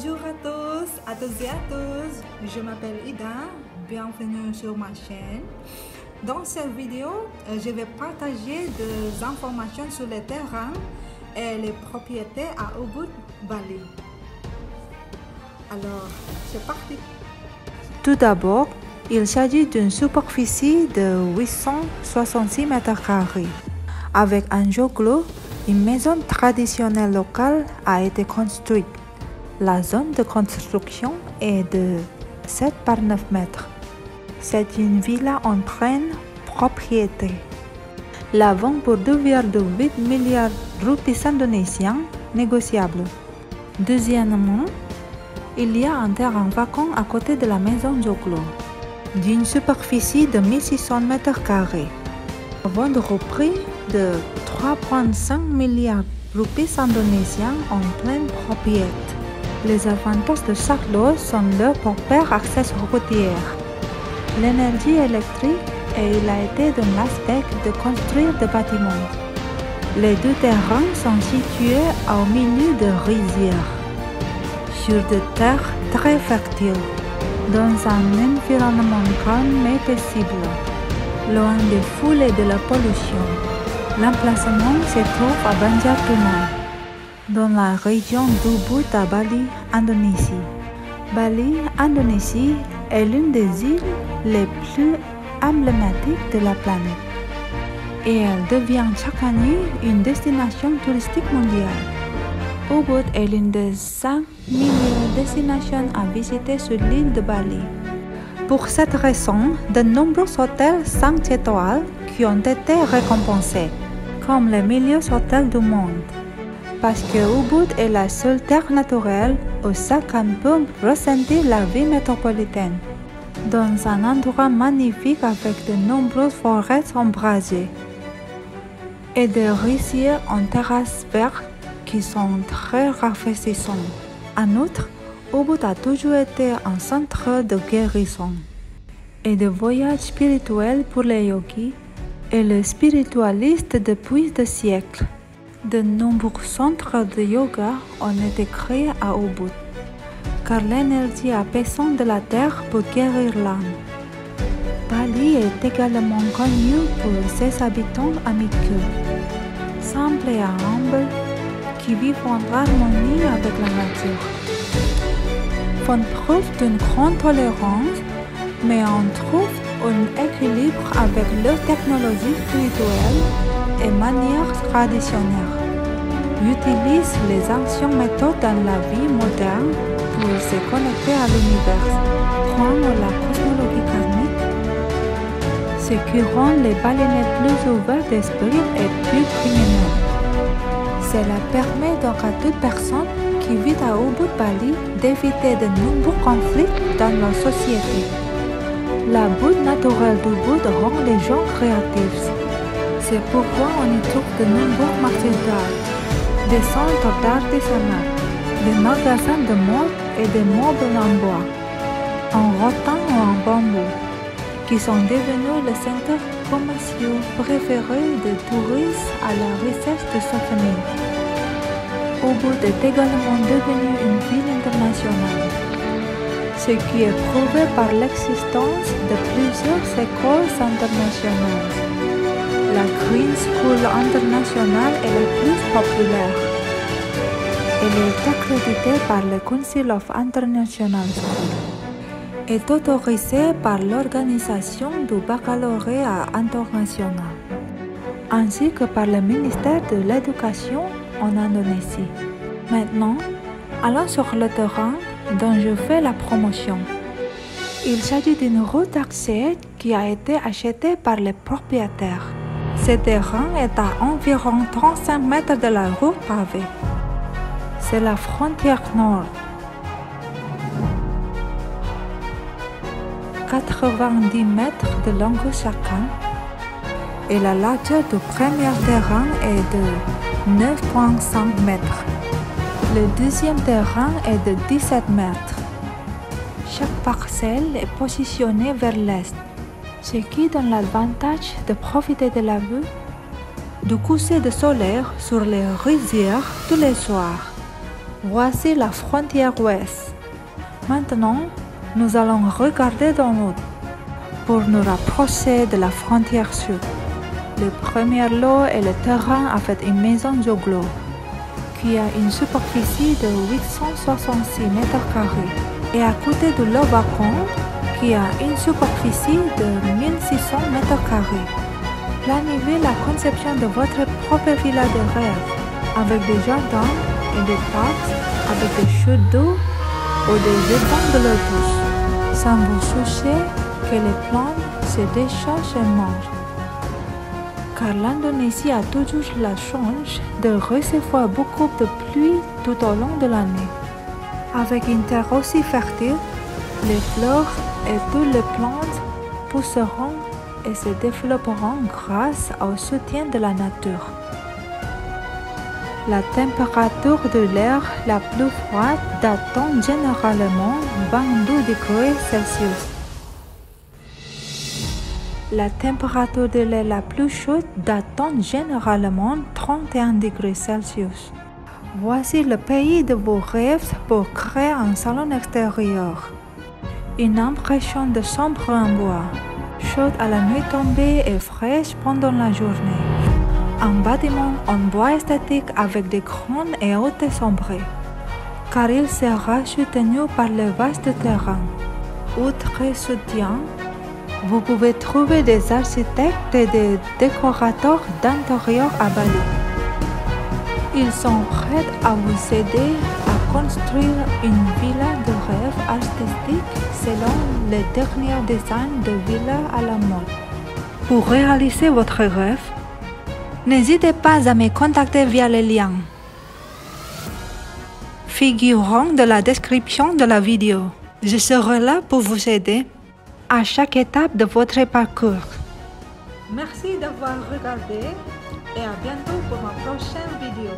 Bonjour à tous et à tous. Je m'appelle Ida. Bienvenue sur ma chaîne. Dans cette vidéo, je vais partager des informations sur les terrains et les propriétés à Ubud, Bali. Alors, c'est parti. Tout d'abord, il s'agit d'une superficie de 866 mètres carrés. Avec un joglo, une maison traditionnelle locale a été construite. La zone de construction est de 7 par 9 mètres. C'est une villa en pleine propriété. La vente pour 2,8 milliards roupies indonésiens négociable. Deuxièmement, il y a un terrain vacant à côté de la maison Joglo, d'une superficie de 1600 mètres carrés. Vendre au prix de 3,5 milliards roupies indonésiens en pleine propriété. Les avantages de chaque lot sont le propre accès routier, l'énergie électrique et il a été dans l'aspect de construire des bâtiments. Les deux terrains sont situés au milieu de rizières, sur des terres très fertiles, dans un environnement calme et paisible, loin des foules et de la pollution. L'emplacement se trouve à Banjarmasin, dans la région d'Ubud à Bali, Indonésie. Bali, Indonésie est l'une des îles les plus emblématiques de la planète et elle devient chaque année une destination touristique mondiale. Ubud est l'une des 5 millions de destinations à visiter sur l'île de Bali. Pour cette raison, de nombreux hôtels 5 étoiles qui ont été récompensés comme les meilleurs hôtels du monde. Parce que Ubud est la seule terre naturelle où chacun peut ressentir la vie métropolitaine, dans un endroit magnifique avec de nombreuses forêts ombragées et des rizières en terrasse verte qui sont très rafraîchissantes. En outre, Ubud a toujours été un centre de guérison et de voyage spirituel pour les yogis et les spiritualistes depuis des siècles. De nombreux centres de yoga ont été créés à Ubud, car l'énergie apaisante de la terre peut guérir l'âme. Bali est également connu pour ses habitants amicaux, simples et humbles, qui vivent en harmonie avec la nature. Font preuve d'une grande tolérance, mais on trouve un équilibre avec leur technologie spirituelle et manières traditionnelles. Utilisent les anciennes méthodes dans la vie moderne pour se connecter à l'univers, prendre la cosmologie karmique, ce qui rend les baleines plus ouverts d'esprit et plus criminels. Cela permet donc à toute personne qui vit à Ubud Bali d'éviter de nombreux conflits dans la société. La beauté naturelle d'Ubud rend les gens créatifs. C'est pourquoi on y trouve de nombreux marchés d'art, des centres d'artisanat, des magasins de mode et des meubles en bois, en rotin ou en bambou, qui sont devenus les centres commerciaux préférés des touristes à la recherche de souvenirs. Ubud est également devenu une ville internationale, ce qui est prouvé par l'existence de plusieurs écoles internationales. La Green School International est la plus populaire. Elle est accréditée par le Council of International Schools et est autorisée par l'Organisation du Baccalauréat International, ainsi que par le ministère de l'Éducation en Indonésie. Maintenant, allons sur le terrain dont je fais la promotion. Il s'agit d'une route d'accès qui a été achetée par les propriétaires. Ce terrain est à environ 35 mètres de la route pavée. C'est la frontière nord. 90 mètres de longueur chacun et la largeur du premier terrain est de 9,5 mètres. Le deuxième terrain est de 17 mètres. Chaque parcelle est positionnée vers l'est, ce qui donne l'avantage de profiter de la vue du coucher de soleil sur les rizières tous les soirs. Voici la frontière ouest. Maintenant, nous allons regarder dans l'autre pour nous rapprocher de la frontière sud. Le premier lot est le terrain avec une maison Joglo qui a une superficie de 866 mètres carrés et à côté de lot vacant qui a une superficie de 1600 mètres carrés. Planifiez la conception de votre propre villa de rêve avec des jardins et des parcs avec des chutes d'eau ou des étangs de l'eau douce, sans vous soucier que les plantes se déchargent et mangent. Car l'Indonésie a toujours la chance de recevoir beaucoup de pluie tout au long de l'année. Avec une terre aussi fertile, les fleurs et toutes les plantes pousseront et se développeront grâce au soutien de la nature. La température de l'air la plus froide datant généralement 22 degrés Celsius. La température de l'air la plus chaude datant généralement 31 degrés Celsius. Voici le pays de vos rêves pour créer un salon extérieur. Une impression de chambre en bois, chaude à la nuit tombée et fraîche pendant la journée. Un bâtiment en bois esthétique avec des grandes et hautes sombrées, car il sera soutenu par le vaste terrain. Outre soutien, vous pouvez trouver des architectes et des décorateurs d'intérieur à Bali. Ils sont prêts à vous aider à construire une villa de rêve artistique selon les derniers designs de villas à la mode. Pour réaliser votre rêve, n'hésitez pas à me contacter via les liens figurant dans la description de la vidéo. Je serai là pour vous aider à chaque étape de votre parcours. Merci d'avoir regardé et à bientôt pour ma prochaine vidéo.